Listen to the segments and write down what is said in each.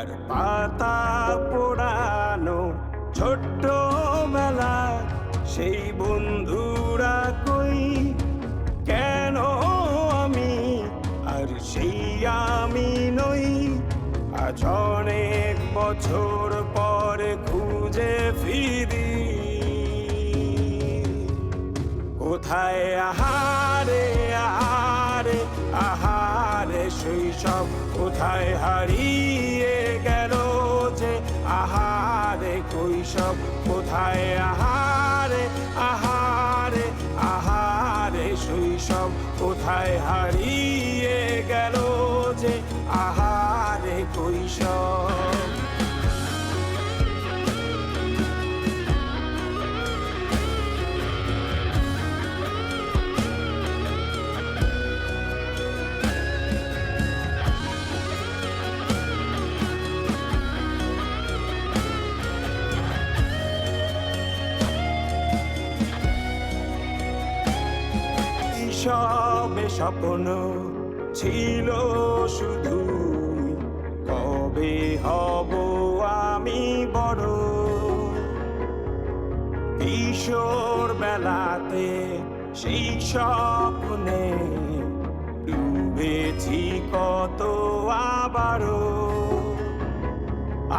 আর পাতা পোড়ানো ছোট্ট মেলা সেই বন্ধুরা কই কেন আমি আর সেই আমি নই আজ অনেক বছর পরে খুঁজে ফিরি কোথায় আহারে আহারে আহারে শৈশব কোথায় হারিয়ে গেল যে আহারে কৈশব কোথায় আহারে আহারে আহারে শৈশব কোথায় হারিয়ে গেল যে আহারে কৈশব সবে স্বপ্ন ছিল শুধু কবে হব আমি বড় কিশোর বেলাতে সেই স্বপ্নে ডুবেছি কত আবারও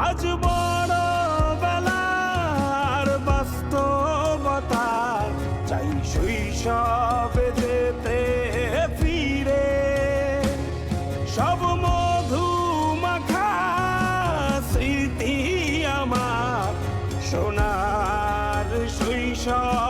আজ বড় বেলার বাস্তবতা চাই শৈশবে যেতে ফিরে সব মধু মাখা স্মৃতি আমার সোনার শৈশব